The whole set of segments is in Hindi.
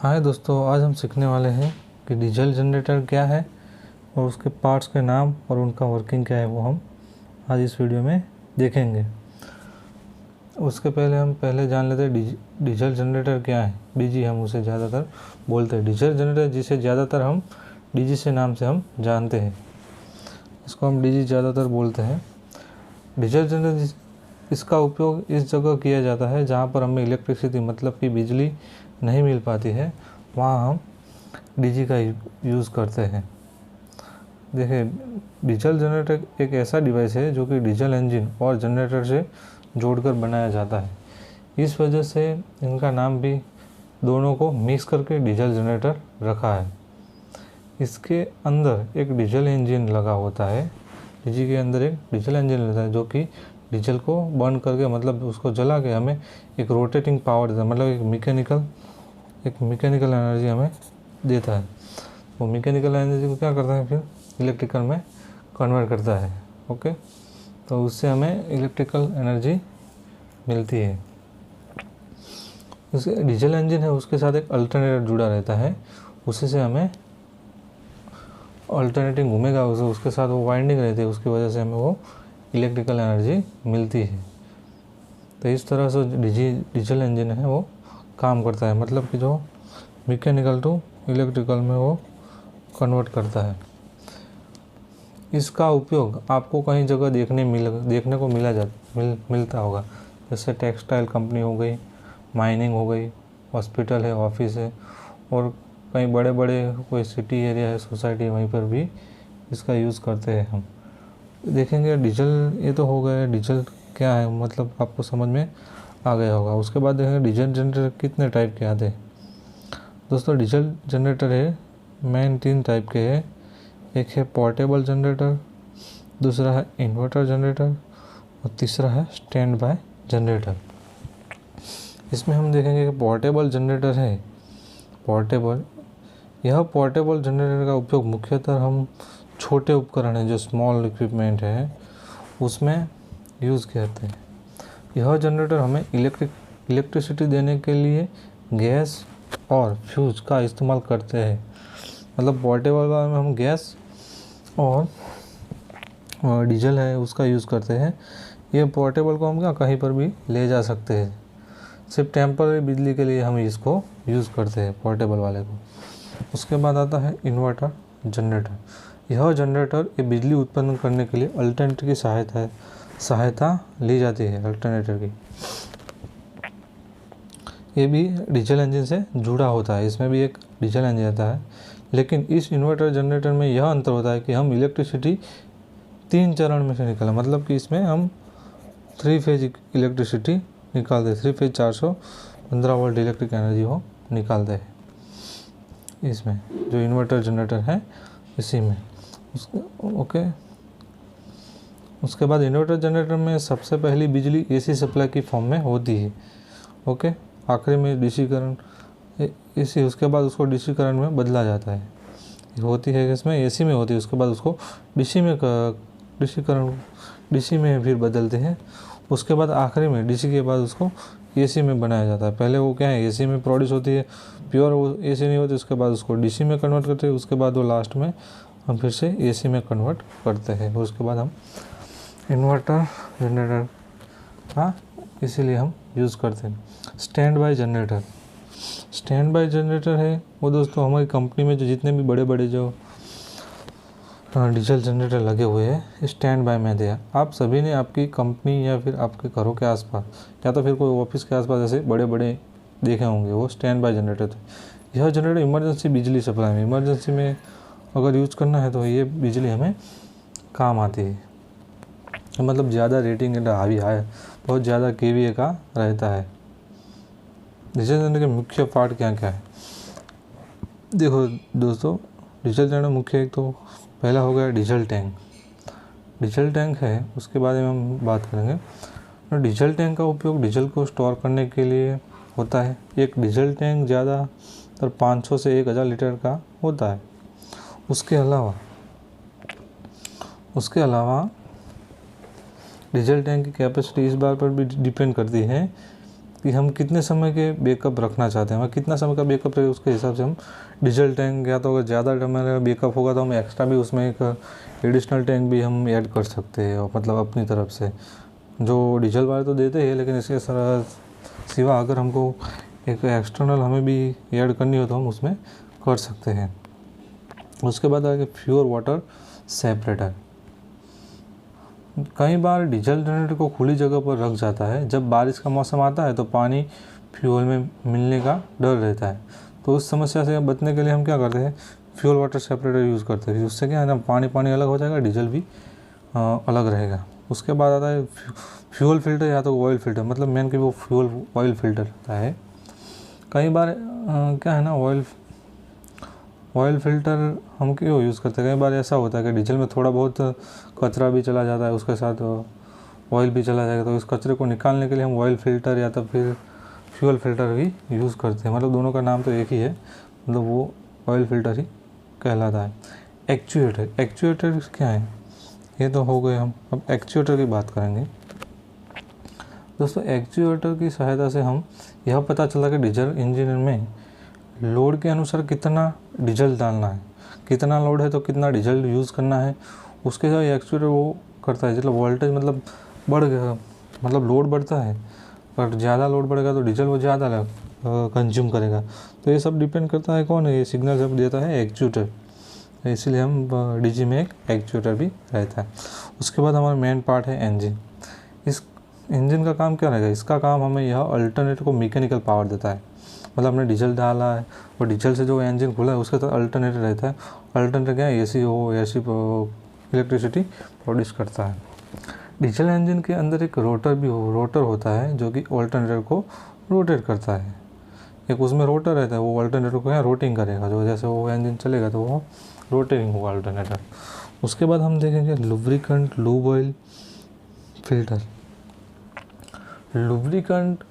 हाय दोस्तों, आज हम सीखने वाले हैं कि डीजल जनरेटर क्या है और उसके पार्ट्स के नाम और उनका वर्किंग क्या है, वो हम आज इस वीडियो में देखेंगे। उसके पहले हम जान लेते हैं डीजल जनरेटर क्या है। डीजी हम उसे ज़्यादातर बोलते हैं, डीजल जनरेटर जिसे ज़्यादातर हम डीजी से नाम से हम जानते हैं, इसको हम डीजी ज़्यादातर बोलते हैं। डीजल जनरेटर इसका उपयोग इस जगह किया जाता है जहाँ पर हमें इलेक्ट्रिसिटी मतलब कि बिजली नहीं मिल पाती है, वहाँ हम डीजी का यूज़ करते हैं। देखिए, डीजल जनरेटर एक ऐसा डिवाइस है जो कि डीजल इंजन और जनरेटर से जोड़कर बनाया जाता है। इस वजह से इनका नाम भी दोनों को मिक्स करके डीजल जनरेटर रखा है। इसके अंदर एक डीजल इंजन लगा होता है, डीजी के अंदर एक डीजल इंजन रहता है जो कि डीजल को बर्न करके मतलब उसको जला के हमें एक रोटेटिंग पावर देता है, मतलब एक मैकेनिकल एनर्जी हमें देता है। वो मैकेनिकल एनर्जी को क्या करता है, फिर इलेक्ट्रिकल में कन्वर्ट करता है। ओके, तो उससे हमें इलेक्ट्रिकल एनर्जी मिलती है। उसके डीजल इंजन है, उसके साथ एक अल्टरनेटर जुड़ा रहता है, उसी से हमें अल्टरनेटिंग घूमेगा, उसके साथ वो वाइंडिंग रहती है, उसकी वजह से हमें वो इलेक्ट्रिकल एनर्जी मिलती है। तो इस तरह से डीजल इंजन है वो काम करता है, मतलब कि जो मैकेनिकल टू इलेक्ट्रिकल में वो कन्वर्ट करता है। इसका उपयोग आपको कई जगह देखने को मिलता होगा, जैसे टेक्सटाइल कंपनी हो गई, माइनिंग हो गई, हॉस्पिटल है, ऑफिस है, और कहीं बड़े बड़े कोई सिटी एरिया है, सोसाइटी, वहीं पर भी इसका यूज़ करते हैं हम। देखेंगे डीजल, ये तो हो गया डीजल क्या है, मतलब आपको समझ में आ गया होगा। उसके बाद देखेंगे डीजल जनरेटर कितने टाइप के आते हैं। दोस्तों, डीजल जनरेटर है मेन 3 टाइप के हैं। एक है पोर्टेबल जनरेटर, दूसरा है इन्वर्टर जनरेटर और तीसरा है स्टैंड बाय जनरेटर। इसमें हम देखेंगे कि पोर्टेबल जनरेटर है, यह पोर्टेबल जनरेटर का उपयोग मुख्यतः हम छोटे उपकरण हैं जो स्मॉल इक्विपमेंट है उसमें यूज़ करते हैं। यह जनरेटर हमें इलेक्ट्रिसिटी देने के लिए गैस और फ्यूज का इस्तेमाल करते हैं। मतलब पोर्टेबल में हम गैस और डीजल है उसका यूज़ करते हैं। ये पोर्टेबल को हम कहीं पर भी ले जा सकते हैं, सिर्फ टेम्पररी बिजली के लिए हम इसको यूज़ करते हैं, पोर्टेबल वाले को। उसके बाद आता है इन्वर्टर जनरेटर। यह जनरेटर ये बिजली उत्पन्न करने के लिए अल्टरनेटर की सहायता ली जाती है, अल्टरनेटर की। ये भी डीजल इंजन से जुड़ा होता है, इसमें भी एक डीजल इंजन आता है, लेकिन इस इन्वर्टर जनरेटर में यह अंतर होता है कि हम इलेक्ट्रिसिटी 3 चरण में से निकालें, मतलब कि इसमें हम 3 फेज इलेक्ट्रिसिटी निकालते हैं, 3 फेज 415 वोल्ट इलेक्ट्रिक एनर्जी हो निकालते हैं इसमें, जो इन्वर्टर जनरेटर है इसी में। उसके बाद इन्वर्टर जनरेटर में सबसे पहली बिजली एसी सप्लाई की फॉर्म में होती है। ओके, आखिरी में डीसी करंट एसी, उसके बाद उसको डीसी करंट में बदला जाता है, होती है इसमें एसी में होती है, उसके बाद उसको डीसी में फिर बदलते हैं। उसके बाद आखिरी में डीसी के बाद उसको एसी में बनाया जाता है। पहले वो क्या है, एसी में प्रोड्यूस होती है, प्योर वो एसी नहीं होती, उसके बाद उसको डीसी में कन्वर्ट करते हैं, उसके बाद वो लास्ट में हम फिर से एसी में कन्वर्ट करते हैं। उसके बाद हम इन्वर्टर जनरेटर का इसीलिए हम यूज़ करते हैं। स्टैंड बाय जनरेटर है वो दोस्तों हमारी कंपनी में जो जितने भी बड़े बड़े जो डीजल जनरेटर लगे हुए हैं स्टैंड बाय में दिया। आप सभी ने आपकी कंपनी या फिर आपके घरों के आसपास या तो फिर कोई ऑफिस के आसपास ऐसे बड़े बड़े देखे होंगे, वो स्टैंड बाय जनरेटर थे। यह जनरेटर इमरजेंसी बिजली सप्लाई में, इमरजेंसी में अगर यूज़ करना है तो ये बिजली हमें काम आती है, मतलब ज़्यादा रेटिंग हावी है, बहुत ज़्यादा केवीए का रहता है। डीजल जनरेटर के मुख्य पार्ट क्या क्या है, देखो दोस्तों, डीजल जनरेटर मुख्य एक तो पहला हो गया डीजल टैंक है, उसके बारे में हम बात करेंगे। डीजल टैंक का उपयोग डीजल को स्टोर करने के लिए होता है। एक डीजल टैंक ज़्यादातर 500 से 1000 लीटर का होता है। उसके अलावा डीजल टैंक की कैपेसिटी इस बात पर भी डिपेंड करती है कि हम कितने समय के बैकअप रखना चाहते हैं, हमें कितना समय का बैकअप रहे उसके हिसाब से हम डीजल टैंक, या तो अगर ज़्यादा हमारा बैकअप होगा तो हम एक्स्ट्रा भी उसमें एक एडिशनल टैंक भी हम ऐड कर सकते हैं, और मतलब अपनी तरफ से। जो डीजल वाले तो देते हैं, लेकिन इसके सिवा अगर हमको एक एक्सटर्नल हमें भी ऐड करनी हो तो हम उसमें कर सकते हैं। उसके बाद आगे फ्यूल वाटर सेपरेटर। कई बार डीजल जनरेटर को खुली जगह पर रख जाता है। जब बारिश का मौसम आता है तो पानी फ्यूल में मिलने का डर रहता है, तो उस समस्या से बचने के लिए हम क्या करते हैं, फ्यूल वाटर सेपरेटर यूज़ करते हैं। उससे क्या है ना, पानी अलग हो जाएगा, डीजल भी अलग रहेगा। उसके बाद आता है फ्यूल फिल्टर या तो ऑयल फिल्टर, मतलब मेन कि वो फ्यूल ऑयल फिल्टर होता है। कई बार क्या है ना, ऑयल फिल्टर हम क्यों यूज़ करते हैं, कई बार ऐसा होता है कि डीजल में थोड़ा बहुत कचरा भी चला जाता है, उसके साथ ऑयल भी चला जाएगा, तो इस कचरे को निकालने के लिए हम ऑयल फिल्टर या तो फिर फ्यूल फिल्टर भी यूज़ करते हैं। मतलब दोनों का नाम तो एक ही है, मतलब वो ऑयल फिल्टर ही कहलाता है। एक्चुएटर क्या है, ये तो हो गए। हम अब एक्चुएटर की बात करेंगे। दोस्तों, एक्चुएटर की सहायता से हम यह पता चला कि डीजल इंजन में लोड के अनुसार कितना डीजल डालना है, कितना लोड है तो कितना डीजल यूज़ करना है, उसके साथ एक्चुएटर वो करता है। मतलब वोल्टेज मतलब बढ़ गया, मतलब लोड बढ़ता है, पर ज़्यादा लोड बढ़ेगा तो डीजल वो ज़्यादा कंज्यूम करेगा। तो ये सब डिपेंड करता है कौन है, ये सिग्नल सब देता है एक्चुएटर। इसलिए हम डीजी में एक एक्चुएटर भी रहता है। उसके बाद हमारा मेन पार्ट है इंजन। इस इंजन का काम क्या रहेगा, इसका काम हमें यह अल्टरनेटर को मैकेनिकल पावर देता है। मतलब हमने डीजल डाला है और डीजल से जो इंजन खुला है उसके साथ अल्टरनेटर रहता है। अल्टरनेटर क्या है, एसी इलेक्ट्रिसिटी प्रोड्यूस करता है। डीजल इंजन के अंदर एक रोटर होता है जो कि अल्टरनेटर को रोटेट करता है। एक उसमें रोटर रहता है, वो अल्टरनेटर को रोटिंग करेगा, जो जैसे वो इंजन चलेगा तो वो रोटेटिंग होगा अल्टरनेटर। उसके बाद हम देखेंगे lubricant, lube oil, filter. Lubricant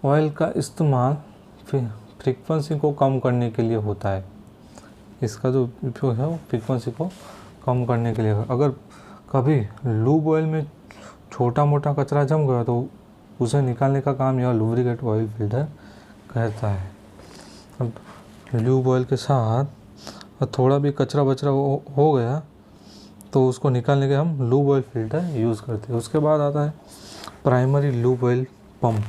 oil का इस्तेमाल फ्रीक्वेंसी को कम करने के लिए होता है। इसका जो उपयोग है वो फ्रीक्वेंसी को कम करने के लिए। अगर कभी लूब ऑयल में छोटा मोटा कचरा जम गया तो उसे निकालने का काम यह लुब्रिकेंट ऑयल फिल्टर करता है। अब लूब ऑयल के साथ थोड़ा भी कचरा बचरा हो गया तो उसको निकालने के हम लूब ऑयल फिल्टर यूज़ करते हैं। उसके बाद आता है primary lube oil pump.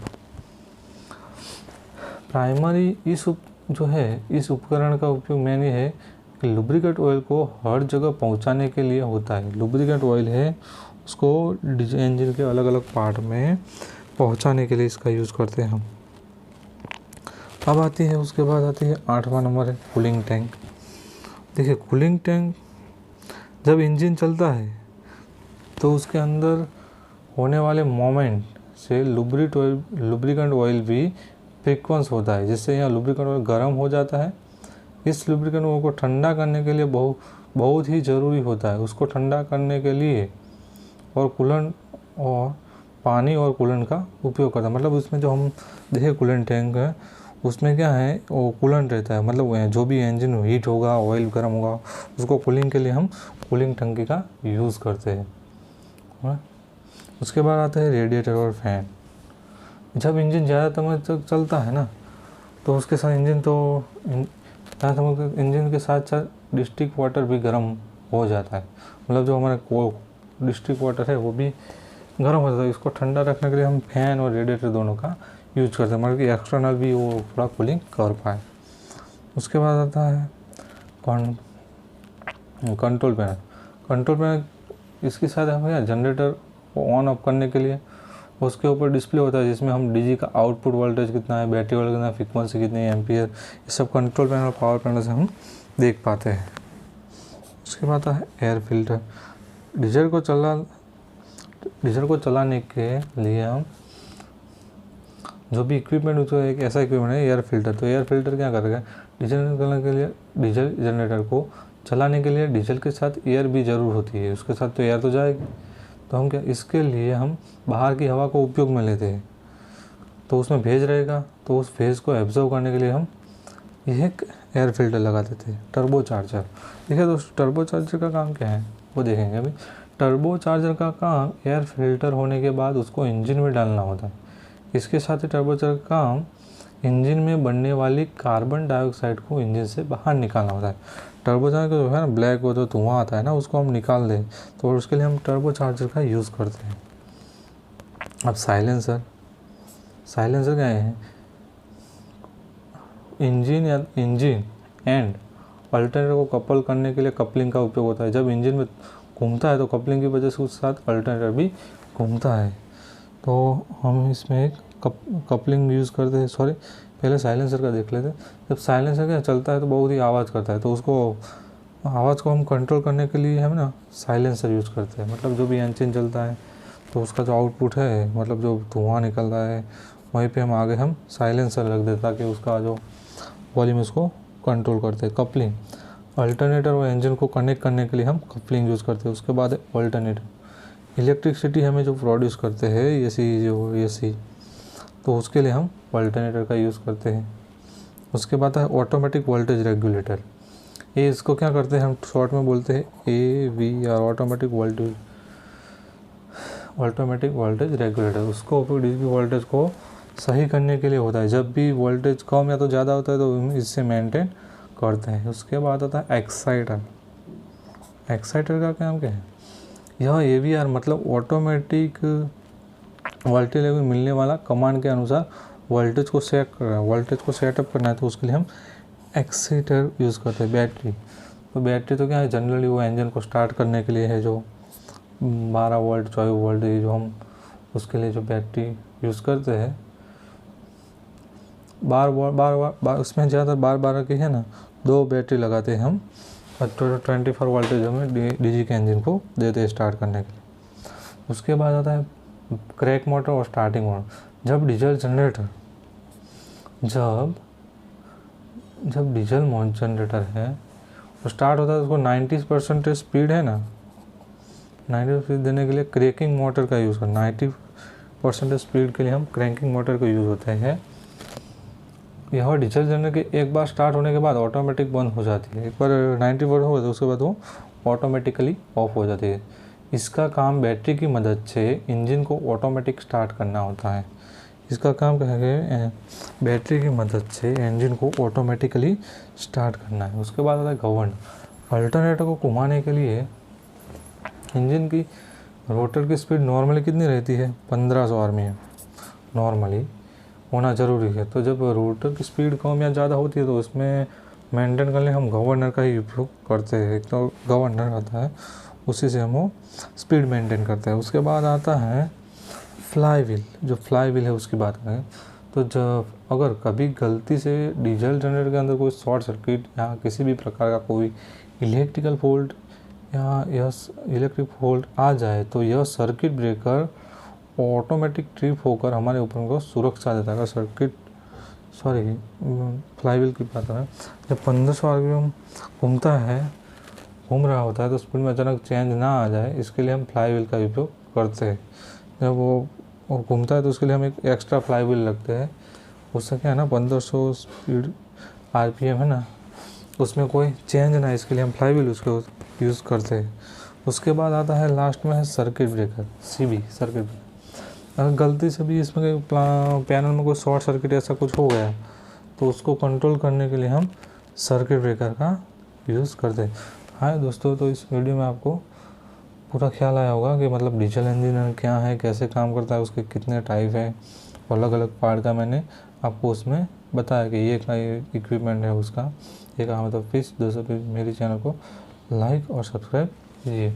Primary इस उपकरण का उपयोग मेन ये है कि लुब्रिकेंट ऑयल को हर जगह पहुंचाने के लिए होता है। लुब्रिकेंट ऑयल है उसको इंजन के अलग अलग पार्ट में पहुंचाने के लिए इसका यूज़ करते हैं हम। अब आती है, उसके बाद आती है 8वां नंबर है कूलिंग टैंक। देखिए, कूलिंग टैंक जब इंजन चलता है तो उसके अंदर होने वाले मोमेंट से लुब्रिकेंट ऑयल भी फ्रीक्वेंस होता है, जिससे यहाँ लुब्रिकेंट ऑयल गर्म हो जाता है। इस लुब्रिकेंट ऑयल को ठंडा करने के लिए बहुत ही ज़रूरी होता है। उसको ठंडा करने के लिए और कूलेंट और पानी और कूलेंट का उपयोग करता है। मतलब उसमें जो हम देखे कूलेंट टैंक है उसमें क्या है, वो कूलेंट रहता है। मतलब जो भी इंजन हीट होगा, ऑयल गर्म होगा, उसको कूलिंग के लिए हम कूलिंग टंकी का यूज़ करते हैं। उसके बाद आता है रेडिएटर और फैन। जब इंजन ज़्यादा समय तक चलता है ना तो उसके साथ इंजन के साथ साथ डिस्टिक वाटर भी गर्म हो जाता है। मतलब जो हमारा डिस्टिक वाटर है वो भी गर्म हो जाता है। इसको ठंडा रखने के लिए हम फैन और रेडिएटर दोनों का यूज करते हैं, मतलब कि एक्सटर्नल भी वो थोड़ा कूलिंग कर पाए। उसके बाद आता है कंट्रोल पैनल। इसकी साथ हमें जनरेटर को ऑन ऑफ करने के लिए उसके ऊपर डिस्प्ले होता है, जिसमें हम डीजी का आउटपुट वोल्टेज कितना है, बैटरी वोल्टेज कितना है, फ्रीक्वेंसी कितनी है, एम्पियर, ये सब कंट्रोल पैनल, पावर पैनल से हम देख पाते हैं। उसके बाद आता है एयर फिल्टर। डीजल को चलाने के लिए हम जो भी इक्विपमेंट, उसको एक ऐसा इक्विपमेंट है एयर फिल्टर। तो एयर फिल्टर क्या करेगा, डीजल जनरेटर को चलाने के लिए डीजल के साथ एयर भी ज़रूर होती है। उसके साथ तो एयर तो जाएगी, तो हम क्या, इसके लिए हम बाहर की हवा को उपयोग में लेते हैं। तो उसमें भेज रहेगा, तो उस भेज को एब्जॉर्व करने के लिए हम एक एयर फिल्टर लगा देते हैं, टर्बो चार्जर। देखिए दोस्तों, टर्बो चार्जर का काम क्या है वो देखेंगे अभी। टर्बो चार्जर का काम एयर फिल्टर होने के बाद उसको इंजन में डालना होता है। इसके साथ ही टर्बोचार्जर का काम इंजन में बनने वाली कार्बन डाइऑक्साइड को इंजन से बाहर निकालना होता है। टर्बोचार्जर जो है ना, ब्लैक वो जो धुआं आता है ना, उसको हम निकाल दें, तो उसके लिए हम टर्बोचार्जर का यूज़ करते हैं। अब साइलेंसर क्या है? इंजन एंड अल्टरनेटर को कपल करने के लिए कपलिंग का उपयोग होता है। जब इंजन में घूमता है तो कपलिंग की वजह से उसके साथ अल्टरनेटर भी घूमता है, तो हम इसमें एक कपलिंग यूज़ करते हैं। सॉरी, पहले साइलेंसर का देख लेते हैं। जब साइलेंसर क्या चलता है तो बहुत ही आवाज़ करता है, तो उसको आवाज़ को हम कंट्रोल करने के लिए हम ना साइलेंसर यूज़ करते हैं। मतलब जो भी इंजन चलता है तो उसका जो आउटपुट है, मतलब जो धुआं निकल रहा है, वहीं पे हम साइलेंसर रख देते ताकि उसका जो वॉल्यूम उसको कंट्रोल करते हैं। कपलिंग, अल्टरनेटर और इंजन को कनेक्ट करने के लिए हम कपलिंग यूज़ करते हैं। उसके बाद है अल्टरनेटर, इलेक्ट्रिसिटी हमें जो प्रोड्यूस करते हैं एसी, तो उसके लिए हम अल्टरनेटर का यूज़ करते हैं। उसके बाद है ऑटोमेटिक वोल्टेज रेगुलेटर। ये इसको क्या करते हैं, हम शॉर्ट में बोलते हैं AVR, ऑटोमेटिक वोल्टेज रेगुलेटर। उसको डीसी वोल्टेज को सही करने के लिए होता है। जब भी वोल्टेज कम या तो ज़्यादा होता है तो हम इससे मेंटेन करते हैं। उसके बाद आता है एक्साइटर का काम क्या है? यह AVR मतलब ऑटोमेटिक वोल्टेज लेवल मिलने वाला कमांड के अनुसार वोल्टेज को सेटअप करना है, तो उसके लिए हम एक्साइटर यूज़ करते हैं। बैटरी तो क्या है, जनरली वो इंजन को स्टार्ट करने के लिए है, जो 12 वोल्ट 24 वोल्ट जो हम उसके लिए जो बैटरी यूज़ करते हैं। उसमें ज़्यादा बार की है ना, 2 बैटरी लगाते हैं हम, और 24 वोल्टेज हमें डीजी के इंजन को देते हैं स्टार्ट करने के लिए। उसके बाद आता है क्रैंक मोटर और स्टार्टिंग मोटर। जब डीजल जनरेटर है तो स्टार्ट होता है, उसको 90% स्पीड है ना, 90% देने के लिए क्रैंकिंग मोटर का यूज़ करना। 90% स्पीड के लिए हम क्रैंकिंग मोटर का यूज़ होता है। यह डीजल जनरेटर के एक बार स्टार्ट होने के बाद ऑटोमेटिक बंद हो जाती है। एक बार 90% हो तो उसके बाद वो ऑटोमेटिकली ऑफ हो जाती है। इसका काम बैटरी की मदद से इंजन को ऑटोमेटिक स्टार्ट करना होता है। इसका काम क्या है, बैटरी की मदद से इंजन को ऑटोमेटिकली स्टार्ट करना है। उसके बाद आता है गवर्नर। अल्टरनेटर को घुमाने के लिए इंजन की रोटर की स्पीड नॉर्मली कितनी रहती है? 1500 आरपीएम नॉर्मली होना ज़रूरी है। तो जब रोटर की स्पीड कम या ज़्यादा होती है तो उसमें मेंटेन करने हम गवर्नर का ही उपयोग करते हैं। एक तो गवर्नर आता है, उसी से हम वो स्पीड मेंटेन करते हैं। उसके बाद आता है फ्लाई व्हील है, उसकी बात करें तो जब अगर कभी गलती से डीजल जनरेटर के अंदर कोई शॉर्ट सर्किट या किसी भी प्रकार का कोई इलेक्ट्रिकल फॉल्ट आ जाए तो यह सर्किट ब्रेकर ऑटोमेटिक ट्रिप होकर हमारे ऊपर को सुरक्षा देता है। अगर फ्लाई व्हील की बात है, जब 1500 आरपीएम घूम रहा होता है तो स्पीड में अचानक चेंज ना आ जाए, इसके लिए हम फ्लाई व्हील का उपयोग करते हैं। जब वो घूमता है तो उसके लिए हम एक एक्स्ट्रा फ्लाई व्हील लगते हैं। उससे क्या है ना, 1500 स्पीड आरपीएम है ना, उसमें कोई चेंज ना, इसके लिए हम फ्लाई व्हील उसको यूज़ करते हैं। उसके बाद आता है लास्ट में है सर्किट ब्रेकर, सर्किट ब्रेकर। अगर गलती से भी इसमें पैनल में कोई शॉर्ट सर्किट ऐसा कुछ हो गया तो उसको कंट्रोल करने के लिए हम सर्किट ब्रेकर का यूज़ करते हैं। हाँ दोस्तों, तो इस वीडियो में आपको पूरा ख्याल आया होगा कि मतलब डीजल इंजन क्या है, कैसे काम करता है, उसके कितने टाइप है, अलग अलग पार्ट का मैंने आपको उसमें बताया कि ये का इक्विपमेंट है उसका, ये काम है। तो प्लीज़ दोस्तों मेरे चैनल को लाइक और सब्सक्राइब कीजिए।